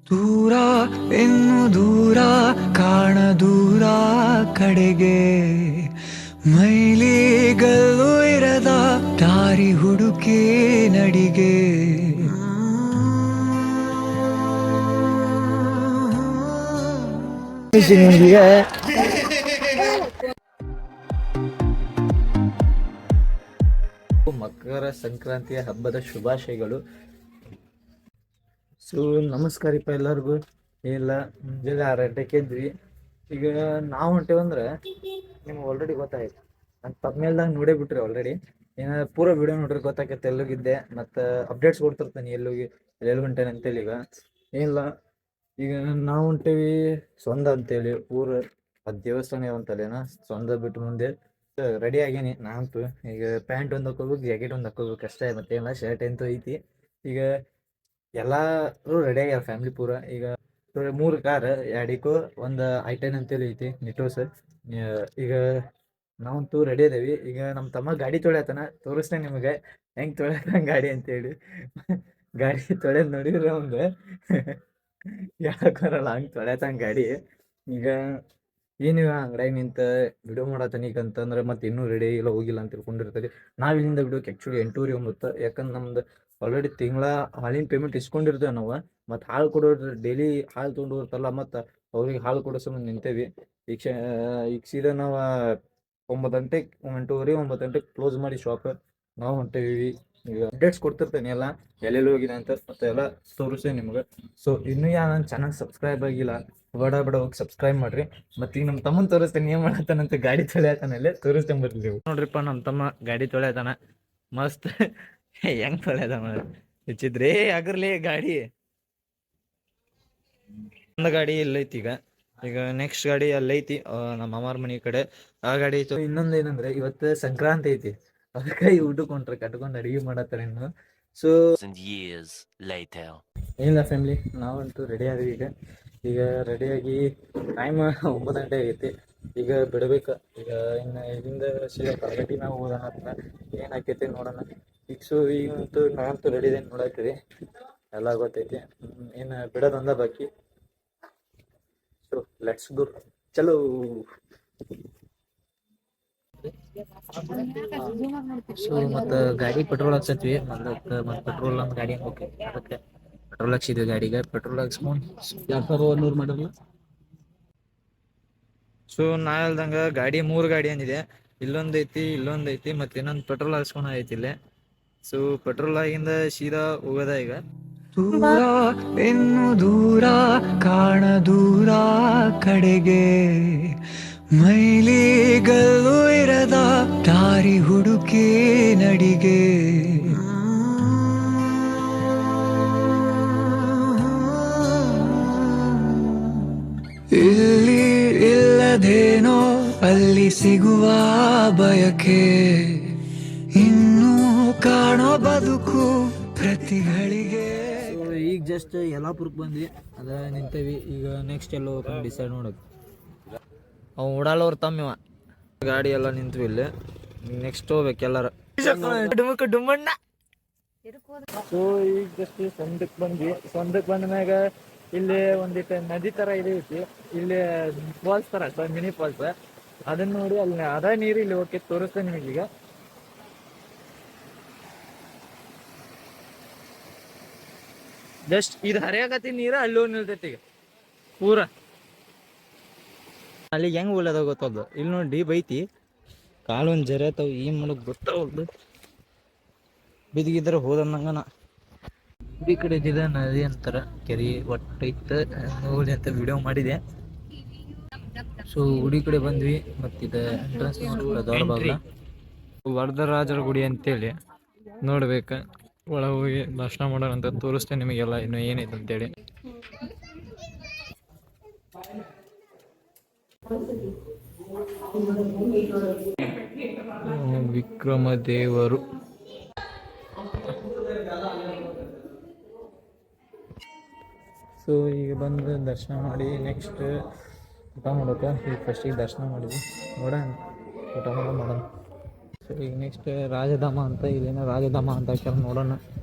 ದೂರ ಇನ್ನು ದೂರ ಕಾಣ ದೂರ ಕಡೆಗೆ ಮೈಲಿಗಲ್ಲು ಇರದ ದಾರಿ ಹುಡುಕಿ ನಡಿಗೆ ಮಕರ ಸಂಕ್ರಾಂತಿಯ ಹಬ್ಬದ ಶುಭಾಶಯಗಳು. ಸೊ ನಮಸ್ಕಾರಪ್ಪ ಎಲ್ಲರಿಗೂ. ಇಲ್ಲ ಮುಂಜಾನೆ 6 ಗಂಟೆಗೆ ಎದ್ವಿ. ಈಗ ನಾವು ಹೊಂಟೇವಂದ್ರೆ ನಿಮ್ಗೆ ಆಲ್ರೆಡಿ ಗೊತ್ತಾಯ್ತು, ನಾನು ತಮ್ಮೇಲ್ದಾಗ ನೋಡೇ ಬಿಟ್ರಿ ಆಲ್ರೆಡಿ. ಏನಾದ್ರು ಪೂರ ವಿಡಿಯೋ ನೋಡ್ರಿ ಗೊತ್ತಾಗತ್ತೆ ಎಲ್ಲೋಗಿದ್ದೆ, ಮತ್ತು ಅಪ್ಡೇಟ್ಸ್ ಕೊಡ್ತಿರ್ತಾನೆ ಎಲ್ಲೋಗಿ ಎಲ್ಲಿ ಹೊಂಟೇನೆ ಅಂತೇಳಿ. ಈಗ ಏನಿಲ್ಲ, ಈಗ ನಾವು ಹೊಂಟೇವಿ ಸೊಂದ ಅಂತೇಳಿ ಊರು. ಅದು ದೇವಸ್ಥಾನ ಅಂತಲ್ಲೇನ ಸೊಂದ ಬಿಟ್ಟು ಮುಂದೆ ರೆಡಿ ಆಗೇನಿ ನಾನಂತೂ. ಈಗ ಪ್ಯಾಂಟ್ ಒಂದು ಹಾಕೋಬೇಕು, ಜಾಕೆಟ್ ಒಂದು ಹಾಕೋಬೇಕು ಅಷ್ಟೇ, ಮತ್ತೇನಿಲ್ಲ. ಶರ್ಟ್ ಅಂತೂ ಐತಿ. ಈಗ ಎಲ್ಲರೂ ರೆಡಿ ಆಗ್ಯಾರ ಫ್ಯಾಮಿಲಿ ಪೂರ. ಈಗ 3 ಕಾರ್, 2 ಇಕೋ, ಒಂದು I10 ಅಂತೇಳಿ ಐತಿ ನಿಟೋಸ್. ಈಗ ನಾವಂತೂ ರೆಡಿ ಅದೇವಿ. ಈಗ ನಮ್ಮ ತಮ್ಮ ಗಾಡಿ ತೊಳ್ಯಾತನ, ತೋರಿಸ್ತೇನೆ ನಿಮಗೆ ಹೆಂಗೆ ತೊಳ್ಯಾತಾನ ಗಾಡಿ ಅಂತೇಳಿ. ಗಾಡಿ ತೊಳೆಯೋದು ನೋಡಿದ್ರೆ ಒಂದು ಯಾಕೆ ಬರಲ್ಲ, ಹಂಗೆ ತೊಳ್ಯಾತಾನ ಗಾಡಿ. ಈಗ ಏನಿವ ಅಂಗಡಿಯಾಗ ನಿಂತ ವಿಡಿಯೋ ಮಾಡತ್ತಾನ ಈಗ ಅಂತಂದ್ರೆ ಮತ್ತೆ ಇನ್ನೂ ರೆಡಿ ಇಲ್ಲ, ಹೋಗಿಲ್ಲ ಅಂತ ತಿಳ್ಕೊಂಡಿರ್ತಾರೆ. ನಾವು ಇಲ್ಲಿಂದ ವಿಡಿಯೋಕ್ಕೆ ಆ್ಯಕ್ಚುಲಿ 8:30 9, ಯಾಕಂದ್ರೆ ನಮ್ದು ಆಲ್ರೆಡಿ ತಿಂಗಳ ಹಾಲಿನ ಪೇಮೆಂಟ್ ಇಸ್ಕೊಂಡಿರ್ತೇವೆ ನಾವು. ಮತ್ತು ಹಾಲು ಕೊಡೋರು ಡೈಲಿ ಹಾಲು ತೊಗೊಂಡು ಹೋಗ್ತಾರಲ್ಲ, ಮತ್ತು ಅವ್ರಿಗೆ ಹಾಲು ಕೊಡೋ ಸಂಬಂಧ ನಿಂತೇವಿ. ಈಗ ಸೀದಾ ನಾವು 9 ಗಂಟೆಗೆ 8:30 9 ಗಂಟೆಗೆ ಕ್ಲೋಸ್ ಮಾಡಿ ಶಾಪ್ ನಾವು ಹೊಂಟೇವಿ. ಈಗ ಅಪ್ಡೇಟ್ಸ್ ಕೊಡ್ತಿರ್ತೇನೆ ಎಲ್ಲ, ಎಲ್ಲೆಲ್ಲಿ ಹೋಗಿದೆ ಅಂತ ಮತ್ತೆ ಎಲ್ಲ ತೋರಿಸ್ತೇನೆ ನಿಮ್ಗೆ. ಸೊ ಇನ್ನೂ ನನ್ನ ಚಾನಲ್ ಸಬ್ಸ್ಕ್ರೈಬ್ ಆಗಿಲ್ಲ, ಬಡ ಹೋಗಿ ಸಬ್ಸ್ಕ್ರೈಬ್ ಮಾಡ್ರಿ. ಮತ್ತು ಈಗ ನಮ್ಮ ತಮ್ಮನ ತೋರಿಸ್ತೇನೆ ಏನು ಮಾಡತ್ತಾನಂತ. ಗಾಡಿ ತೊಳೆಯತಾನಲ್ಲೇ ತೋರಿಸ್ತೇನೆ ಬರ್ಲಿ ನೀವು. ನೋಡ್ರಿಪ್ಪ, ನಮ್ಮ ತಮ್ಮ ಗಾಡಿ ತೊಳೆಯತಾನ ಮಸ್ತ್. ಹೆಂಗ್ ತೊಳೆಯದ ಹೆಚ್ಚಿದ್ರಿ ಆಗಿರ್ಲಿ ಗಾಡಿ. ಒಂದು ಗಾಡಿ ಎಲ್ಲೈತಿ ಈಗ ನೆಕ್ಸ್ಟ್ ಗಾಡಿ ಅಲ್ಲೈತಿ ನಮ್ಮ ಮಾಮಾರ ಮನೆ ಕಡೆ, ಆ ಗಾಡಿ ಐತಿ. ಇನ್ನೊಂದು ಏನಂದ್ರೆ ಇವತ್ತು ಸಂಕ್ರಾಂತಿ ಐತಿ, ಅದಕ್ಕೆ ಊಟಕ್ಕೆ ಹೊಂಟ್ರೆ ಕಟ್ಕೊಂಡು ಅಡಿಗೆ ಮಾಡತ್ತಾರೆ ಇನ್ನು. ಸೊ ಏನಿಲ್ಲ ಫ್ಯಾಮಿಲಿ, ನಾವಂತೂ ರೆಡಿ ಆದ್ವಿ. ಈಗ ರೆಡಿಯಾಗಿ ಟೈಮ್ 9 ಗಂಟೆ ಆಗೈತಿ. ಈಗ ಬಿಡ್ಬೇಕು. ಈಗ ಇನ್ನು ಇಲ್ಲಿಂದ ಸೀದಾ ಕಲಗಟ್ಟಿ ನಾವು ಹೋಗೋಣ ಅಂತ. ಏನಾಕೈತಿ ನೋಡೋಣ ಈಗ. ಸೊ ಈಗಂತೂ ನಾವಂತೂ ರೆಡಿ ಇದೇನು ನೋಡಾಕ್ತೀವಿ, ಎಲ್ಲ ಗೊತ್ತೈತಿ. ಏನು ಬಿಡೋದೊಂದ ಬಾಕಿ. ಸೊ ಲೆಟ್ಸ್ ಗೋ, ಚಲೋ. ಸೊ ಮತ್ತು ಗಾಡಿ ಪೆಟ್ರೋಲ್ ಹಾಕ್ಸತ್ವಿ ಮೊದಲಕ್ಕೆ. ಮತ್ತು ಪೆಟ್ರೋಲ್ ನಮ್ಮ ಗಾಡಿ ಓಕೆ, ಅದಕ್ಕೆ ಪೆಟ್ರೋಲ್ ಹಾಕ್ಸಿದ್ವಿ ಗಾಡಿಗೆ. ಪೆಟ್ರೋಲ್ ಹಾಕ್ಸ್ಕೊಂಡು 2100 ಮಾಡಲ್ಲ. ಸೊ ನಾ ಹೇಳ್ದಂಗೆ ಗಾಡಿ 3 ಗಾಡಿ ಅಂದಿದೆ. ಇಲ್ಲೊಂದು ಐತಿ, ಇಲ್ಲೊಂದು ಐತಿ, ಮತ್ತು ಇನ್ನೊಂದು ಪೆಟ್ರೋಲ್ ಹಾಕ್ಸ್ಕೊಂಡು ಐತಿ ಇಲ್ಲೇ. ಸೊ ಪೆಟ್ರೋಲ್ ಆಗಿಂದ ಸೀದಾ ಹೋಗೋದ ಈಗ. ದೂರ ಇನ್ನು ದೂರ ಕಾಣ ದೂರ ಕಡೆಗೆ ಮೈಲಿಗಲ್ಲು ಇರದ ದಾರಿ ಹುಡುಕಿ ನಡಿಗೆ ಇಲ್ಲಿ ಇಲ್ಲದೇನೋ ಅಲ್ಲಿ ಸಿಗುವ ಬಯಕೆ, ಇನ್ನೂ ಕಾಣೋ ಬದುಕು ಪ್ರತಿಗಳಿಗೆ. ಈಗ ಜಸ್ಟ್ ಯಲ್ಲಾಪುರಕ್ಕೆ ಬಂದ್ವಿ, ಅದ ನಿಂತೇವಿ. ಈಗ ನೆಕ್ಸ್ಟ್ ಎಲ್ಲೋ ಡಿಸೈಡ್ ಮಾಡೋದು. ಅವ್ ಓಡಾಳವ್ರು ತಮ್ಮಿವ. ಗಾಡಿ ಎಲ್ಲ ನಿಂತ್ವಿ ಇಲ್ಲಿ. ನೆಕ್ಸ್ಟ್ ಹೋಗ್ಬೇಕು ಎಲ್ಲಾರ ಡುಮ್ಮಣ್ಣ. ಸೊ ಈಗ ಜಸ್ಟ್ ಸಂದಕ್ಕೆ ಬಂದ್ವಿ. ಸಂದಕ್ಕೆ ಬಂದ ಮ್ಯಾಗ ಇಲ್ಲಿ ಒಂದಿಟ್ಟು ನದಿ ತರ ಇದೆ ಐತಿ. ಇಲ್ಲಿ ಫಾಲ್ಸ್ ತರ ಮಿನಿ ಫಾಲ್ಸ್, ಅದನ್ನ ನೋಡಿ ಅಲ್ಲಿ ಅದ ನೀರು ಇಲ್ಲಿ ಓಕೆ ತೋರಿಸ್ತೇನೆ ನಿಮಗೀಗ. ಜಸ್ಟ್ ಇದು ಹರಿಯಾಗತ್ತಿ ನೀರು ಅಲ್ಲಿ ಹೋಗಿ ನಿಲ್ತೈತಿ ಈಗ ಪೂರ. ಅಲ್ಲಿ ಹೆಂಗ್ ಒಳ್ಳೇದ ಗೊತ್ತಲ್ದು. ಇಲ್ಲಿ ನೋಡಿ ಡೀಪ್ ಐತಿ, ಕಾಲೊಂದು ಜರತಾವ್, ಏನ್ ಮಾಡೋದು ಗೊತ್ತಾವಲ್ದು. ಬಿದ್ದಿಗಿದ್ರೆ ಹೋದಂಗನ. ಈ ಕಡೆ ಇದ್ದಿದೆ ನದಿ ಅಂತಾರ, ಕೆರೆ ಒಟ್ಟೈತ ನೋಡಿ ಅಂತ ವಿಡಿಯೋ ಮಾಡಿದೆ. ಸೊ ಗುಡಿ ಕಡೆ ಬಂದ್ವಿ. ಮತ್ತಿದ ಎಂಟ್ರೆನ್ಸ್ ದೊಡ್ಡ ಬಾಗ್ಲ ವರದರಾಜರ ಗುಡಿ ಅಂತೇಳಿ ನೋಡ್ಬೇಕು. ಒಳ ಹೋಗಿ ದರ್ಶನ ಮಾಡೋಣ ಅಂತ ತೋರಿಸ್ತೇನೆ ನಿಮಗೆಲ್ಲ ಇನ್ನು ಏನೈತೆ ಅಂತೇಳಿ. ವಿಕ್ರಮದೇವರು. ಸೊ ಈಗ ಬಂದು ದರ್ಶನ ಮಾಡಿ ನೆಕ್ಸ್ಟ್ ಊಟ ಮಾಡೋಕೆ. ಈಗ ಫಸ್ಟಿಗೆ ದರ್ಶನ ಮಾಡಿದ್ವಿ, ನೋಡೋಣ ಊಟ ಮಾಡೋಣ. ಸೊ ಈಗ ನೆಕ್ಸ್ಟ್ ರಾಜಧಾಮ ಅಂತ, ಇಲ್ಲೇನೋ ರಾಜಧಾಮ ಅಂತ ಹಾಕ್ಯಾರ, ನೋಡೋಣ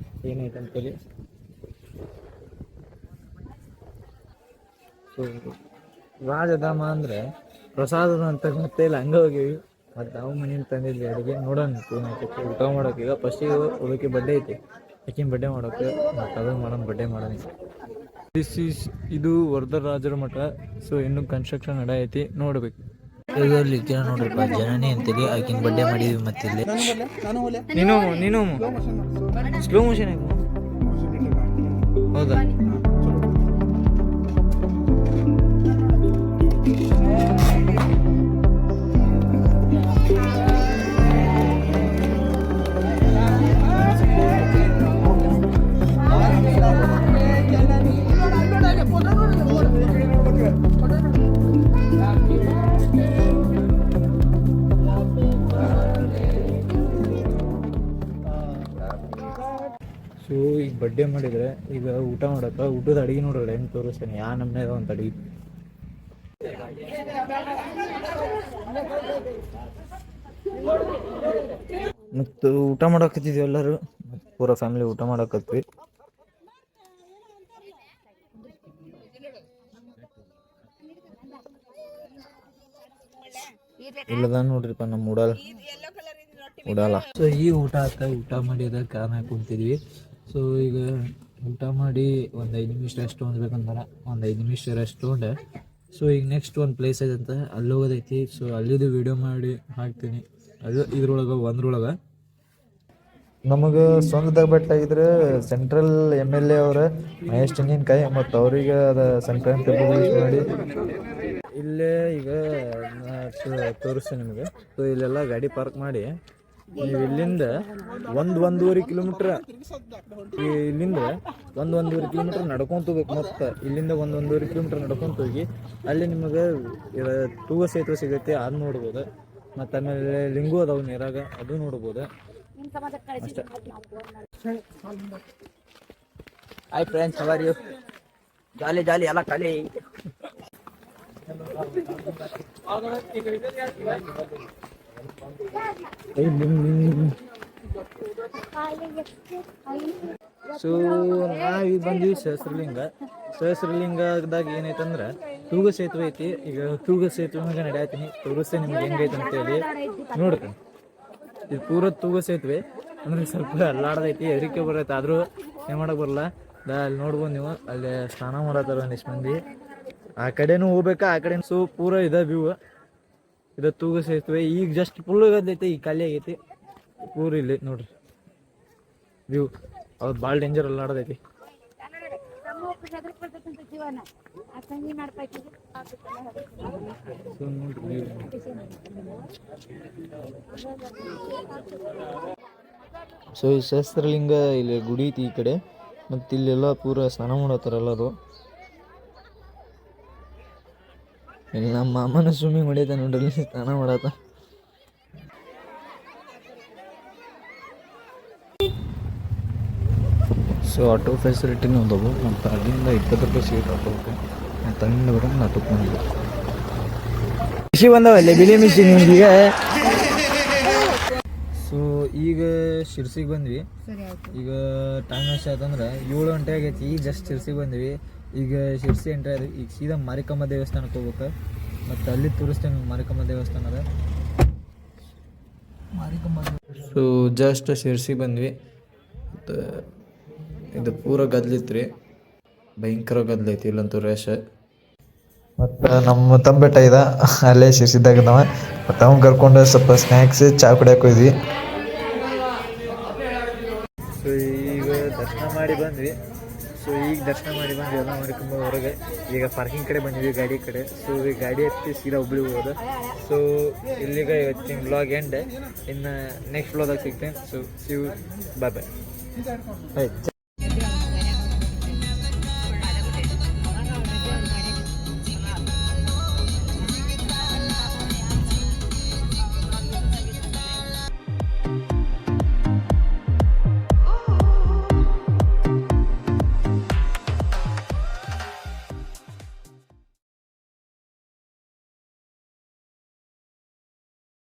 ಏನೈತೆ ಅಂತೇಳಿ. ಸೊ ರಾಜಧಾಮ ಅಂದರೆ ಪ್ರಸಾದದ ಅಂತ ಮತ್ತೆ ಇಲ್ಲ ಹಂಗೆ ಹೋಗಿವಿ. ಮತ್ತು ನಾವು ಮನೇಲಿ ತಂದಿದ್ವಿ ಅಡುಗೆ ನೋಡೋಣ ಏನಾಗ್ತೈತಿ ಊಟ ಮಾಡೋಕೆ. ಈಗ ಫಸ್ಟಿಗೆ ಹೋಗೋಕೆ ಬಡ್ಡೆ ಐತಿ, ಆಕಿನ ಬಡ್ಡೆ ಮಾಡೋಕೆ ಮತ್ತು ಅದನ್ನು ಮಾಡೋಣ ಬಡ್ಡೆ ಮಾಡೋಣ. ಇದು ವರದರಾಜರ ಮಠ. ಸೊ ಇನ್ನೂ ಕನ್ಸ್ಟ್ರಕ್ಷನ್ ನಡೆಯೈತಿ, ನೋಡ್ಬೇಕು. ಇದರಲ್ಲಿ ನೋಡ್ರಿಪ್ಪ ಜನನಿ ಅಂತೇಳಿ ಆಕಿನ ಬಡ್ಡೆ ಮಾಡಿದ್ವಿ. ಮತ್ತೆ ಇಲ್ಲಿ ನೀನು ಸ್ಲೋ ಮೋಷನ್ ಆಗಿ ಹೌದಾ? ಸೊ ಈಗ ಬಡ್ಡೆ ಮಾಡಿದ್ರೆ ಈಗ ಊಟ ಮಾಡಕ್ಕೆ ಊಟದ ಅಡುಗೆ ನೋಡ್ರಿ ಹೆಂಗೆ ತೋರಿಸ್ತೇನೆ ಯಾ ನಮ್ಮನೆ ಒಂದು ಅಡುಗೆ. ಮತ್ತು ಊಟ ಮಾಡಕತ್ತಿದ್ವಿ ಎಲ್ಲರೂ, ಪೂರ ಫ್ಯಾಮಿಲಿ ಊಟ ಮಾಡಕತ್ವಿ. ಇಲ್ಲದ ನೋಡ್ರಿಪ್ಪ ನಮ್ಮ ಉಡಾಲ. ಸೊ ಈಗ ಊಟ ಆತ, ಊಟ ಮಾಡಿ ಅದ ಕಾರಣ ಕುಂತಿದ್ವಿ. ಸೊ ಈಗ ಊಟ ಮಾಡಿ ಒಂದು 5 ನಿಮಿಷ ರೆಸ್ಟ್ ಹೊಂದ್ಬೇಕಂದ್ರೆ ಒಂದು 5 ನಿಮಿಷ ರೆಸ್ಟ್ ತೊಗೊಂಡೆ. ಸೊ ಈಗ ನೆಕ್ಸ್ಟ್ ಒಂದು ಪ್ಲೇಸ್ ಐತೆ ಅಲ್ಲಿ ಹೋಗೋದೈತಿ. ಸೊ ಅಲ್ಲಿದು ವಿಡಿಯೋ ಮಾಡಿ ಹಾಕ್ತೀನಿ. ಅದು ಇದ್ರೊಳಗೆ ಒಂದ್ರೊಳಗೆ ನಮಗೆ ಸ್ವಂತದಾಗ ಬೆಟ್ಟ ಇದ್ರೆ ಸೆಂಟ್ರಲ್ MLA ಅವರ ಮಹೇಶ್ ತೆಂಗಿನಕಾಯಿ ಮತ್ತು ಅವರಿಗೆ ಅದು ಸಂಕ್ರಾಂತಿ ಮಾಡಿ ಇಲ್ಲೇ ಈಗ ತೋರಿಸ್ತೀನಿ ನಿಮಗೆ. ಸೊ ಇಲ್ಲೆಲ್ಲ ಗಾಡಿ ಪಾರ್ಕ್ ಮಾಡಿ ನೀವು ಇಲ್ಲಿಂದ 1-1.5 ಕಿಲೋಮೀಟ್ರ್ ಇಲ್ಲಿಂದ 1-1.5 ಕಿಲೋಮೀಟ್ರ್ ನಡ್ಕೊಂತ ಹೋಗ್ಬೇಕು. ಮತ್ತು ಇಲ್ಲಿಂದ 1-1.5 ಕಿಲೋಮೀಟ್ರ್ ನಡ್ಕೊಂತ ಹೋಗಿ ಅಲ್ಲಿ ನಿಮಗೆ ತೂಗ ಸೇತುವೆ ಸಿಗುತ್ತೆ, ಅದು ನೋಡ್ಬೋದು. ಮತ್ತು ಆಮೇಲೆ ಲಿಂಗು ಅದಾವು ನೀರಾಗ, ಅದು ನೋಡ್ಬೋದು ಅಷ್ಟೇ. Hi friends, how are you? Jolly jolly ಎಲ್ಲ ಖಾಲಿ. ಸೊ ನಾವೀಗ ಬಂದ್ವಿ ಸಹಸ್ರಲಿಂಗದಾಗ ಏನೈತಂದ್ರೆ ತೂಗ ಸೇತುವೆ ಐತಿ. ಈಗ ತೂಗ ಸೇತುವೆ ಮ್ಯಾಗ ನಡೆಯತ್ತೀನಿ, ತೋರಿಸ್ತೇನೆ ನಿಮ್ಗೆ ಹೆಂಗೈತೆ ಅಂತೇಳಿ ನೋಡ್ರಿ. ಇದು ಪೂರ ತೂಗ ಸೇತುವೆ ಅಂದ್ರೆ ಸ್ವಲ್ಪ ಅಲ್ಲಾಡ್ದೈತಿ, ಹೆದರಿಕೆ ಬರೈತೆ, ಆದರೂ ಏನು ಮಾಡಕ್ಕೆ ಬರಲ್ಲ. ಅಲ್ಲಿ ನೋಡ್ಬೋದು ನೀವು, ಅಲ್ಲಿ ಸ್ನಾನ ಮಾಡತ್ತಾರ ಒಂದಿಷ್ಟು ಮಂದಿ. ಆ ಕಡೆನೂ ಹೋಗ್ಬೇಕಾ, ಆ ಕಡೆ. ಸೊ ಪೂರ ಇದೆ ವ್ಯೂ, ಇದು ತೂಗ ಸೇತುವೆ. ಈಗ ಜಸ್ಟ್ ಫುಲ್ ಗದ್ದೈತಿ, ಈಗ ಖಾಲಿ ಆಗೈತಿ ಪೂರ. ಇಲ್ಲಿ ನೋಡ್ರಿ ವ್ಯೂ, ಅವ್ರು ಭಾಳ ಡೇಂಜರ್ ಅಲ್ಲಾಡ್ದೈತಿ. ಸೊ ಈ ಸಹಸ್ರಲಿಂಗ ಇಲ್ಲಿ ಗುಡಿ ಐತಿ ಈ ಕಡೆ, ಮತ್ತು ಇಲ್ಲೆಲ್ಲ ಪೂರ ಸ್ನಾನ ಮಾಡತ್ತಾರ ಎಲ್ಲರೂ. ಇಲ್ಲಿ ನಮ್ಮ ಮಾಮನ ಸ್ವಿಮ್ಮಿಂಗ್ ಹೊಡಿತ ನೋಡ್ರಿ, ಸ್ನಾನ ಮಾಡತ್ತ. ಸೊ ಆಟೋ ಫೆಸಿಲಿಟಿನೂ ಅದಾವು, ಮತ್ತು ಅಲ್ಲಿಂದ 20 ರೂಪಾಯಿ ಸೀಟ್ ಆಟೋಕ್ಕೆ, ಮತ್ತು ಅಲ್ಲಿಂದ ಬರೋದು ನಾಟಕ್ಕೆ ಬಂದ್ವಿ. ಮಿಷಿ ಬಂದವಲ್ಲೇ ಬಿಳಿ ಮಿಷಿ ನಿಮ್ಗೀಗ. ಸೊ ಈಗ ಶಿರ್ಸಿಗೆ ಬಂದ್ವಿ. ಈಗ ಟೈಮ್ ಎಷ್ಟು ಆಯ್ತಂದ್ರೆ 7 ಗಂಟೆ ಆಗೈತಿ. ಈಗ ಜಸ್ಟ್ ಶಿರ್ಸಿಗೆ ಬಂದ್ವಿ. ಈಗ ಶಿರ್ಸಿ ಎಂಟ್ರಿ ಆದ್ವಿ. ಈಗ ಸೀದಾ ಮಾರಿಕಮ್ಮ ದೇವಸ್ಥಾನಕ್ಕೆ ಹೋಗ್ಬೇಕು, ಮತ್ತು ಅಲ್ಲಿ ತೋರಿಸ್ತೇನೆ ಮಾರಿಕಮ್ಮ ದೇವಸ್ಥಾನದ. ಸೊ ಜಸ್ಟ್ ಶಿರ್ಸಿ ಬಂದ್ವಿ. ಮತ್ತು ಇದು ಪೂರ ಗದ್ಲಿತ್ರಿ, ಭಯಂಕರ ಗದ್ಲೈತಿ ಇಲ್ಲಂತೂ ರೇಷ. ಮತ್ತು ನಮ್ಮ ತಂಬೆಟ್ಟ ಇದೆ ಅಲ್ಲೇ ಶಿರ್ಸಿದಾಗ ನಾವು, ಮತ್ತು ಅವ್ನು ಕರ್ಕೊಂಡು ಸ್ವಲ್ಪ ಸ್ನ್ಯಾಕ್ಸ್ ಚಾ ಕುಡಿಯೋಕೆ ಹೋದ್ವಿ. ಸೊ ಈಗ ದರ್ಶನ ಮಾಡಿ ಬಂದ್ವಿ. ಎಲ್ಲ ಮಾಡ್ಕೊಂಡು ಹೊರಗೆ ಈಗ ಪಾರ್ಕಿಂಗ್ ಕಡೆ ಬಂದಿದ್ವಿ, ಗಾಡಿ ಕಡೆ. ಸೊ ಈಗ ಗಾಡಿ ಹತ್ತಿ ಸೀದಾ ಹುಬ್ಳಿ ಹೋಗೋದು. ಸೊ ಇಲ್ಲಿಗ ಇವತ್ತಿನ ವ್ಲಾಗ್ ಎಂಡ್. ಇನ್ನು ನೆಕ್ಸ್ಟ್ ವ್ಲಾಗ್ದಾಗ ಸಿಗ್ತೇನೆ. So see you, bye bye.